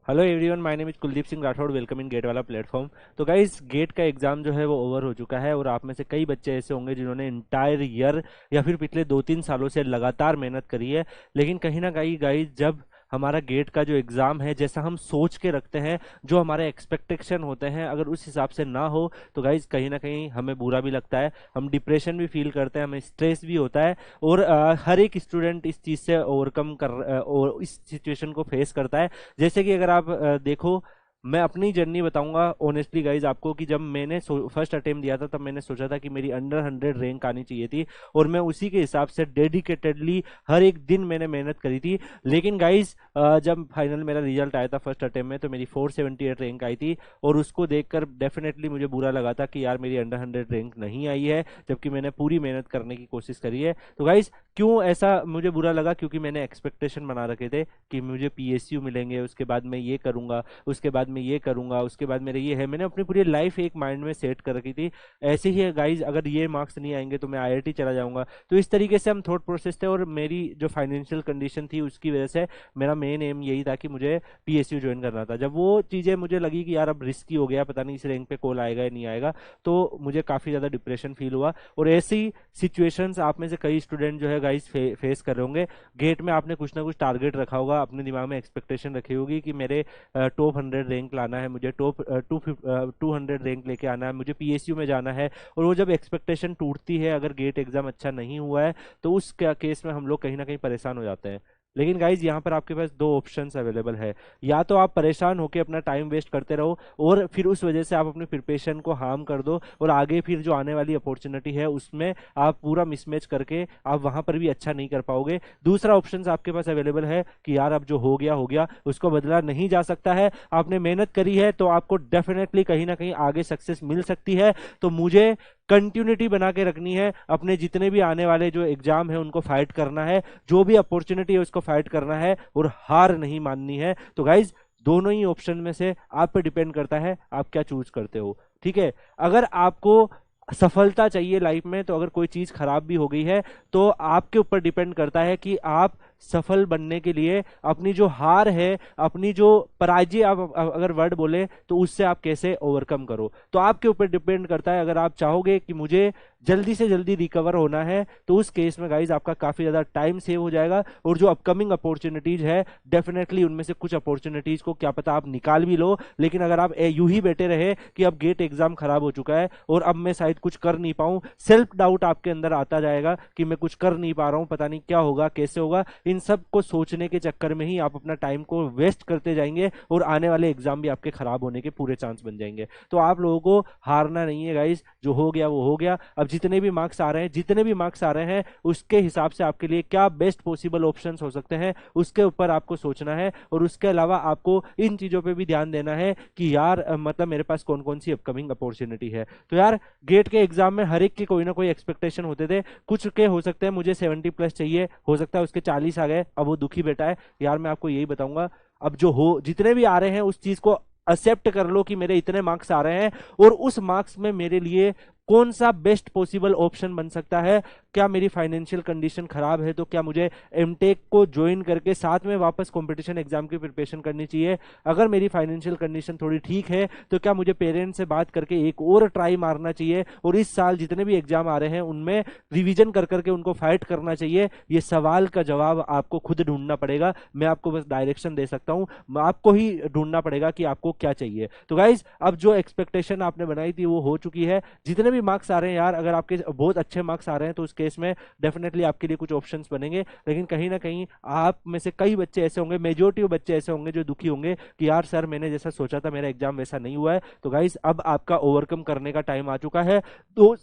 Hello everyone, my name is Kuldeep Singh Rathore. Welcome in GATE वाला platform. तो guys, GATE का exam जो है वो ओवर हो चुका है और आप में से कई बच्चे ऐसे होंगे जिन्होंने इंटायर ईयर या फिर पिछले 2-3 सालों से लगातार मेहनत करी है। लेकिन कहीं ना कहीं गाइस, जब हमारा गेट का जो एग्ज़ाम है जैसा हम सोच के रखते हैं, जो हमारे एक्सपेक्टेशन होते हैं, अगर उस हिसाब से ना हो तो गाइस कहीं ना कहीं हमें बुरा भी लगता है, हम डिप्रेशन भी फील करते हैं, हमें स्ट्रेस भी होता है। और हर एक स्टूडेंट इस चीज़ से ओवरकम और इस सिचुएशन को फेस करता है। जैसे कि अगर आप देखो, मैं अपनी जर्नी बताऊंगा ऑनेस्टली गाइज आपको, कि जब मैंने फर्स्ट अटेम्प्ट दिया था तब मैंने सोचा था कि मेरी अंडर 100 रैंक आनी चाहिए थी और मैं उसी के हिसाब से डेडिकेटेडली हर एक दिन मैंने मेहनत करी थी। लेकिन गाइज जब फाइनल मेरा रिजल्ट आया था फर्स्ट अटेम्प्ट में, तो मेरी 478 रैंक आई थी और उसको देखकर डेफिनेटली मुझे बुरा लगा था कि यार मेरी अंडर 100 रैंक नहीं आई है, जबकि मैंने पूरी मेहनत करने की कोशिश करी है। तो गाइज, क्यों ऐसा मुझे बुरा लगा? क्योंकि मैंने एक्सपेक्टेशन बना रखे थे कि मुझे पीएसयू मिलेंगे, उसके बाद मैं ये करूंगा, उसके बाद मैं ये करूंगा, उसके बाद मेरे ये है। मैंने अपनी पूरी लाइफ एक माइंड में सेट कर रखी थी। ऐसे ही है गाइज, अगर ये मार्क्स नहीं आएंगे तो मैं आईआईटी चला जाऊंगा। तो इस तरीके से हम थॉट प्रोसेस थे और मेरी जो फाइनेंशियल कंडीशन थी उसकी वजह से मेरा मेन एम यही था कि मुझे पीएसयू ज्वाइन करना था। जब वो चीज़ें मुझे लगी कि यार अब रिस्की हो गया, पता नहीं इस रैंक पे कॉल आएगा या नहीं आएगा, तो मुझे काफ़ी ज़्यादा डिप्रेशन फील हुआ। और ऐसी सिचुएशंस आप में से कई स्टूडेंट जो है गाइज फेस कर रहे होंगे। गेट में आपने कुछ ना कुछ टारगेट रखा होगा, अपने दिमाग में एक्सपेक्टेशन रखी होगी कि मेरे टॉप 100 रैंक लाना है, मुझे टॉप 200 रैंक लेके आना है, मुझे पीएसयू में जाना है। और वो जब एक्सपेक्टेशन टूटती है, अगर गेट एग्जाम अच्छा नहीं हुआ है, तो उस केस में हम लोग कहीं ना कहीं परेशान हो जाते हैं। लेकिन गाइज, यहाँ पर आपके पास दो ऑप्शंस अवेलेबल है। या तो आप परेशान होकर अपना टाइम वेस्ट करते रहो और फिर उस वजह से आप अपनी प्रिपरेशन को हार्म कर दो और आगे फिर जो आने वाली अपॉर्चुनिटी है उसमें आप पूरा मिसमैच करके आप वहां पर भी अच्छा नहीं कर पाओगे। दूसरा ऑप्शन आपके पास अवेलेबल है कि यार अब जो हो गया, उसको बदला नहीं जा सकता है। आपने मेहनत करी है तो आपको डेफिनेटली कहीं ना कहीं आगे सक्सेस मिल सकती है। तो मुझे कंटिन्यूटी बना के रखनी है, अपने जितने भी आने वाले जो एग्जाम है उनको फाइट करना है, जो भी अपॉर्चुनिटी है उसको फाइट करना है और हार नहीं माननी है। तो गाइज, दोनों ही ऑप्शन में से आप पे डिपेंड करता है आप क्या चूज करते हो। ठीक है, अगर आपको सफलता चाहिए लाइफ में, तो अगर कोई चीज खराब भी हो गई है तो आपके ऊपर डिपेंड करता है कि आप सफल बनने के लिए अपनी जो हार है, अपनी जो पराजय, आप अगर वर्ड बोले तो उससे आप कैसे ओवरकम करो। तो आपके ऊपर डिपेंड करता है। अगर आप चाहोगे कि मुझे जल्दी से जल्दी रिकवर होना है, तो उस केस में गाइज आपका काफी ज्यादा टाइम सेव हो जाएगा और जो अपकमिंग अपॉर्चुनिटीज है, डेफिनेटली उनमें से कुछ अपॉर्चुनिटीज को क्या पता आप निकाल भी लो। लेकिन अगर आप यूं ही बैठे रहे कि अब गेट एग्जाम खराब हो चुका है और अब मैं शायद कुछ कर नहीं पाऊं, सेल्फ डाउट आपके अंदर आता जाएगा कि मैं कुछ कर नहीं पा रहा हूं, पता नहीं क्या होगा, कैसे होगा। इन सब को सोचने के चक्कर में ही आप अपना टाइम को वेस्ट करते जाएंगे और आने वाले एग्जाम भी आपके खराब होने के पूरे चांस बन जाएंगे। तो आप लोगों को हारना नहीं है गाइस, जो हो गया वो हो गया। अब जितने भी मार्क्स आ रहे हैं, जितने भी मार्क्स आ रहे हैं, उसके हिसाब से आपके लिए क्या बेस्ट पॉसिबल ऑप्शंस हो सकते हैं उसके ऊपर आपको सोचना है। और उसके अलावा आपको इन चीजों पे भी ध्यान देना है कि यार मतलब मेरे पास कौन कौन सी अपकमिंग अपॉर्चुनिटी है। तो यार, गेट के एग्जाम में हर एक के कोई ना कोई एक्सपेक्टेशन होते थे। कुछ के हो सकते हैं मुझे 70+ चाहिए, हो सकता है उसके 40 आ गए, अब वो दुखी बैठा है। यार मैं आपको यही बताऊंगा, अब जो हो जितने भी आ रहे हैं उस चीज को एक्सेप्ट कर लो कि मेरे इतने मार्क्स आ रहे हैं और उस मार्क्स में मेरे लिए कौन सा बेस्ट पॉसिबल ऑप्शन बन सकता है। क्या मेरी फाइनेंशियल कंडीशन खराब है तो क्या मुझे एमटेक को ज्वाइन करके साथ में वापस कंपटीशन एग्जाम की प्रिपरेशन करनी चाहिए? अगर मेरी फाइनेंशियल कंडीशन थोड़ी ठीक है तो क्या मुझे पेरेंट्स से बात करके एक और ट्राई मारना चाहिए और इस साल जितने भी एग्जाम आ रहे हैं उनमें रिवीजन कर करके उनको फाइट करना चाहिए? ये सवाल का जवाब आपको खुद ढूंढना पड़ेगा। मैं आपको बस डायरेक्शन दे सकता हूं, आपको ही ढूंढना पड़ेगा कि आपको क्या चाहिए। तो गाइज, अब जो एक्सपेक्टेशन आपने बनाई थी वो हो चुकी है। जितने भी मार्क्स आ रहे हैं यार, अगर आपके बहुत अच्छे मार्क्स आ रहे हैं तो उस केस में डेफिनेटली आपके लिए कुछ ऑप्शंस बनेंगे। लेकिन कहीं ना कहीं आप में से कई बच्चे ऐसे होंगे, मेजोरिटी ऑफ बच्चे ऐसे होंगे जो दुखी होंगे कि यार सर, मैंने जैसा सोचा था मेरा एग्जाम वैसा नहीं हुआ है। तो गाइस, अब आपका ओवरकम करने का टाइम आ चुका है। तो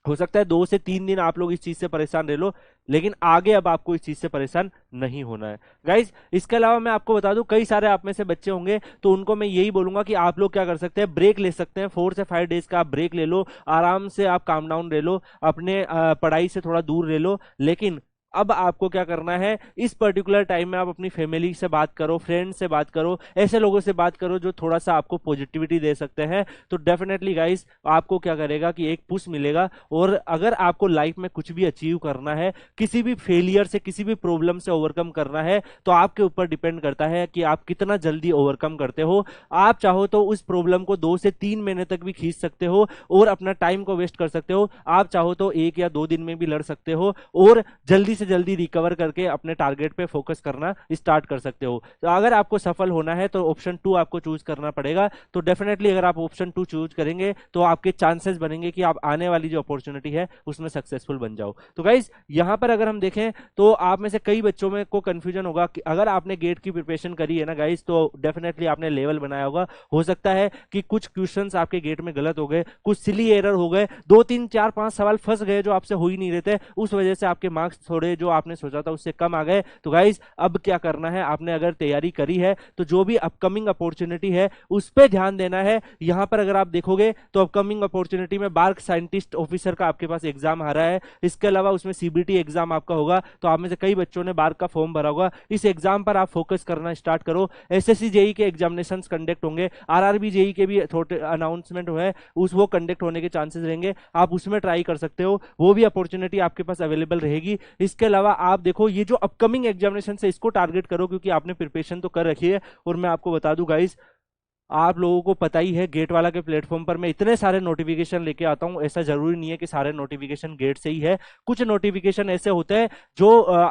हो सकता है 2 से 3 दिन आप लोग इस चीज से परेशान रह लो, लेकिन आगे अब आपको इस चीज से परेशान नहीं होना है गाइज। इसके अलावा मैं आपको बता दूं, कई सारे आप में से बच्चे होंगे तो उनको मैं यही बोलूंगा कि आप लोग क्या कर सकते हैं, ब्रेक ले सकते हैं। 4 से 5 डेज का आप ब्रेक ले लो, आराम से आप काम डाउन ले लो, अपने पढ़ाई से थोड़ा दूर रह लो। लेकिन अब आपको क्या करना है, इस पर्टिकुलर टाइम में आप अपनी फैमिली से बात करो, फ्रेंड से बात करो, ऐसे लोगों से बात करो जो थोड़ा सा आपको पॉजिटिविटी दे सकते हैं। तो डेफिनेटली गाइस आपको क्या करेगा कि एक पुश मिलेगा। और अगर आपको लाइफ में कुछ भी अचीव करना है, किसी भी फेलियर से, किसी भी प्रॉब्लम से ओवरकम करना है, तो आपके ऊपर डिपेंड करता है कि आप कितना जल्दी ओवरकम करते हो। आप चाहो तो उस प्रॉब्लम को 2 से 3 महीने तक भी खींच सकते हो और अपना टाइम को वेस्ट कर सकते हो। आप चाहो तो 1 या 2 दिन में भी लड़ सकते हो और जल्दी से जल्दी रिकवर करके अपने टारगेट पे फोकस करना स्टार्ट कर सकते हो। तो अगर आपको सफल होना है तो ऑप्शन 2 आपको चूज करना पड़ेगा। तो डेफिनेटली अगर आप ऑप्शन 2 चूज करेंगे तो आपके चांसेस बनेंगे कि आप आने वाली जो अपॉर्चुनिटी है उसमें सक्सेसफुल बन जाओ। तो गाइज यहां पर अगर हम देखें तो आप में से कई बच्चों में को कंफ्यूजन होगा कि अगर आपने गेट की प्रिपरेशन करी है ना गाइज, तो डेफिनेटली आपने लेवल बनाया होगा। हो सकता है कि कुछ क्वेश्चंस आपके गेट में गलत हो गए, कुछ सिली एरर हो गए, 2 3 4 5 सवाल फंस गए जो आपसे हो ही नहीं रहे थे, उस वजह से आपके मार्क्स थोड़े जो आपने सोचा था उससे कम आ गए। तो गाइज अब क्या करना है, आपने अगर तैयारी करी है तो जो भी अपकमिंग अपॉर्चुनिटी है उस पर ध्यान देना है। यहां पर अगर आप देखोगे तो अपकमिंग अपॉर्चुनिटी में बार्क साइंटिस्ट ऑफिसर का आपके पास एग्जाम आ रहा है। इसके अलावा उसमें सीबीटी एग्जाम आपका होगा। तो आप में से कई बच्चों ने बार्क का फॉर्म भरा होगा, इस एग्जाम पर आप फोकस करना स्टार्ट करो। एसएससी जेई के एग्जामिनेशन कंडक्ट होंगे, आरआरबी जेई के भी थोड़े अनाउंसमेंट हुए उस वो कंडक्ट होने के चांसेस रहेंगे, आप उसमें ट्राई कर सकते हो, वो भी अपॉर्चुनिटी आपके पास अवेलेबल रहेगी। इसके अलावा आप देखो ये जो अपकमिंग एग्जामिनेशन है इसको टारगेट करो, क्योंकि आपने प्रिपरेशन तो कर रखी है। और मैं आपको बता दूं गाइस, आप लोगों को पता ही है गेट वाला के प्लेटफॉर्म पर मैं इतने सारे नोटिफिकेशन लेके आता हूं, ऐसा जरूरी नहीं है कि सारे नोटिफिकेशन गेट से ही है। कुछ नोटिफिकेशन ऐसे होते हैं जो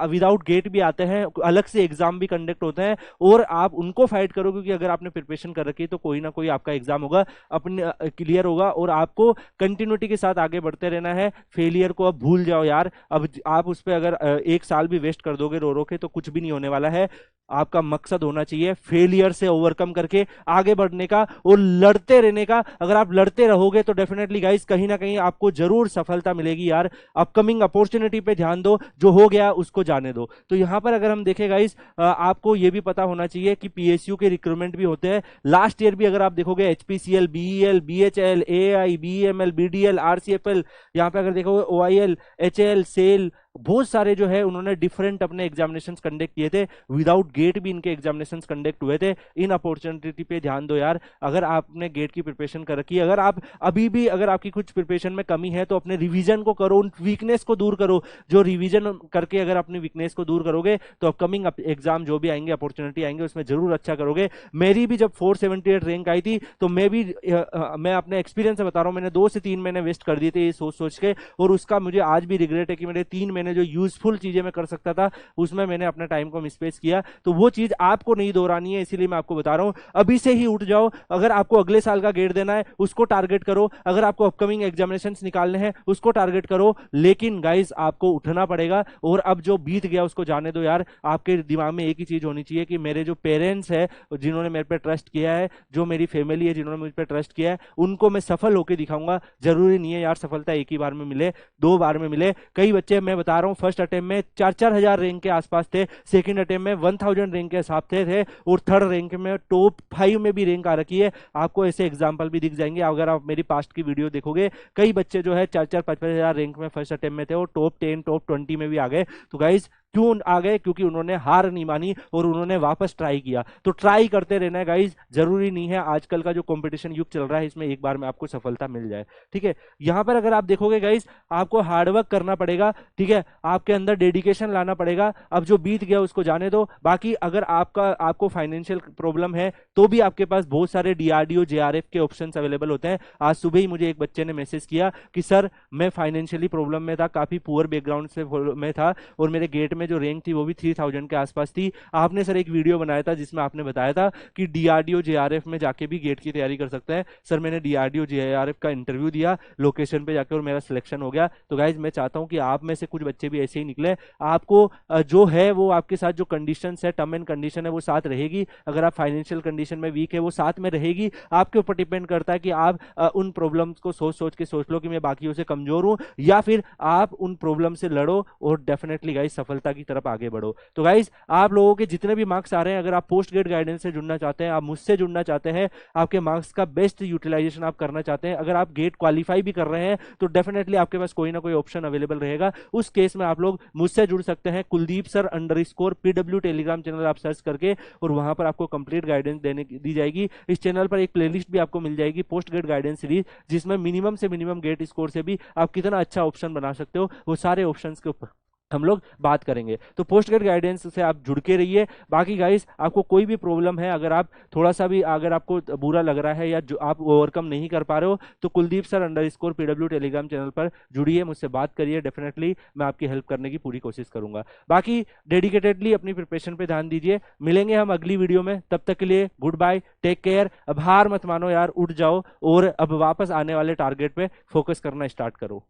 विदाउट गेट भी आते हैं, अलग से एग्जाम भी कंडक्ट होते हैं, और आप उनको फाइट करो, क्योंकि अगर आपने प्रिपरेशन कर रखी है तो कोई ना कोई आपका एग्जाम होगा, अपने क्लियर होगा, और आपको कंटिन्यूटी के साथ आगे बढ़ते रहना है। फेलियर को अब भूल जाओ यार। अब आप उस पर अगर 1 साल भी वेस्ट कर दोगे रो रो के तो कुछ भी नहीं होने वाला है। आपका मकसद होना चाहिए फेलियर से ओवरकम करके आगे बढ़ने का और लड़ते रहने का। अगर आप लड़ते रहोगे तो डेफिनेटली गाइस कहीं ना कहीं आपको जरूर सफलता मिलेगी यार। अपकमिंग अपॉर्चुनिटी पे ध्यान दो, जो हो गया उसको जाने दो। तो यहां पर अगर हम देखें गाइस, आपको ये भी पता होना चाहिए कि पीएसयू के रिक्रूटमेंट भी होते हैं। लास्ट ईयर भी अगर आप देखोगे HPCL, BEL, BHEL, AI, BML, BDL, RCFL, यहाँ पे अगर देखोगे ओआईएल, एचएल, सेल, बहुत सारे जो है उन्होंने डिफरेंट अपने एग्जामिनेशन कंडक्ट किए थे। विदाउट गेट भी इनके एग्जामिनेशन कंडक्ट हुए थे। इन अपॉर्चुनिटी पे ध्यान दो यार। अगर आपने गेट की प्रिपरेशन कर रखी है, अगर आप अभी भी अगर आपकी कुछ प्रिपरेशन में कमी है तो अपने रिवीजन को करो, उन वीकनेस को दूर करो। जो रिवीजन करके अगर अपनी वीकनेस को दूर करोगे तो अपकमिंग एग्जाम जो भी आएंगे, अपॉर्चुनिटी आएंगे, उसमें जरूर अच्छा करोगे। मेरी भी जब 478 रैंक आई थी तो मैं अपने एक्सपीरियंस से बता रहा हूँ, मैंने 2 से 3 महीने वेस्ट कर दिए थे ये सोच सोच के, और उसका मुझे आज भी रिग्रेट है कि मैंने 3 महीने जो यूजफुल चीजें मैं कर सकता था उसमें मैंने अपना टाइम को मिसप्लेस किया। तो वो चीज आपको नहीं दोहरानी है, इसीलिए मैं आपको बता रहा हूं अभी से ही उठ जाओ। अगर आपको अगले साल का गेट देना है उसको टारगेट करो, अगर आपको अपकमिंग एग्जामिनेशन निकालने हैं उसको टारगेट करो। लेकिन गाइस आपको उठना पड़ेगा, और अब जो बीत गया उसको जाने दो यार। आपके दिमाग में एक ही चीज होनी चाहिए कि मेरे जो पेरेंट्स है जिन्होंने मेरे पे ट्रस्ट किया है, जो मेरी फैमिली है जिन्होंने मुझ पे ट्रस्ट किया है, उनको मैं सफल होकर दिखाऊंगा। जरूरी नहीं है यार सफलता एक ही बार में मिले, 2 बार में मिले। कई बच्चे मैं बता रहा हूं फर्स्ट अटेम्प्ट में 4-4 हजार रैंक के आसपास थे, सेकंड अटेम्प्ट में 1000 रैंक के हिसाब से थे, और थर्ड रैंक में टॉप 5 में भी रैंक आ रखी है। आपको ऐसे एग्जांपल भी दिख जाएंगे अगर आप मेरी पास्ट की वीडियो देखोगे। कई बच्चे जो है 4-4 5-5 हजार रैंक में फर्स्ट अटेम्प्ट में थे और टॉप 10 टॉप 20 में भी आ गए। तो गाइज क्यों आ गए? क्योंकि उन्होंने हार नहीं मानी और उन्होंने वापस ट्राई किया। तो ट्राई करते रहना है गाइज, जरूरी नहीं है आजकल का जो कंपटीशन युग चल रहा है इसमें एक बार में आपको सफलता मिल जाए। ठीक है, यहां पर अगर आप देखोगे गाइज आपको हार्डवर्क करना पड़ेगा। ठीक है, आपके अंदर डेडिकेशन लाना पड़ेगा। अब जो बीत गया उसको जाने दो। बाकी अगर आपको फाइनेंशियल प्रॉब्लम है तो भी आपके पास बहुत सारे डीआरडीओ जेआरएफ के ऑप्शंस अवेलेबल होते हैं। आज सुबह ही मुझे एक बच्चे ने मैसेज किया कि सर मैं फाइनेंशियली प्रॉब्लम में था, काफी पुअर बैकग्राउंड से में था, और मेरे गेट में जो रैंक थी वो भी 3000 के आसपास थी। आपने सर एक वीडियो बनाया था जिसमें आपने बताया था कि डीआरडीओ जेआरएफ में जाके भी गेट की तैयारी कर सकते हैं। सर मैंने डीआरडीओ जेआरएफ का इंटरव्यू दिया लोकेशन पे जाके और मेरा सिलेक्शन हो गया। तो गाइज मैं चाहता हूं कि आप में से कुछ बच्चे भी ऐसे ही निकले। आपको जो है वो आपके साथ जो कंडीशन है, टर्म एंड कंडीशन है, वो साथ रहेगी। अगर आप फाइनेंशियल कंडीशन में वीक है वो साथ में रहेगी। आपके ऊपर डिपेंड करता है कि आप उन प्रॉब्लम्स को सोच सोच के सोच लो कि मैं बाकियों से कमजोर हूं, या फिर आप उन प्रॉब्लम से लड़ो और डेफिनेटली गाइज सफलता सफलता की तरफ आगे बढ़ो। तो गाइज आप लोगों के जितने भी मार्क्स आ रहे हैं, अगर आप पोस्ट ग्रेड गाइडेंस से जुड़ना चाहते हैं, आप मुझसे जुड़ना चाहते हैं, आपके मार्क्स का बेस्ट यूटिलाइजेशन आप करना चाहते हैं, अगर आप गेट क्वालिफाई भी कर रहे हैं तो डेफिनेटली आपके पास कोई ना कोई ऑप्शन अवेलेबल रहेगा। उस केस में आप लोग मुझसे जुड़ सकते हैं, Kuldeep sir underscore PW Telegram channel आप सर्च करके, और वहां पर आपको कंप्लीट गाइडेंस देने दी जाएगी। इस चैनल पर एक प्लेलिस्ट भी आपको मिल जाएगी पोस्ट ग्रेड गाइडेंस सीरीज, जिसमें मिनिमम से मिनिमम गेट स्कोर से भी आप कितना अच्छा ऑप्शन बना सकते हो, वो सारे ऑप्शंस के ऊपर हम लोग बात करेंगे। तो पोस्ट ग्रेड गाइडेंस से आप जुड़ के रहिए। बाकी गाइस आपको कोई भी प्रॉब्लम है, अगर आप थोड़ा सा भी अगर आपको बुरा लग रहा है या जो आप ओवरकम नहीं कर पा रहे हो, तो Kuldeep sir underscore PW Telegram channel पर जुड़िए, मुझसे बात करिए, डेफिनेटली मैं आपकी हेल्प करने की पूरी कोशिश करूंगा। बाकी डेडिकेटेडली अपनी प्रिपरेशन पे ध्यान दीजिए। मिलेंगे हम अगली वीडियो में, तब तक के लिए गुड बाय, टेक केयर। अब हार मत मानो यार, उठ जाओ और अब वापस आने वाले टारगेट पे फोकस करना स्टार्ट करो।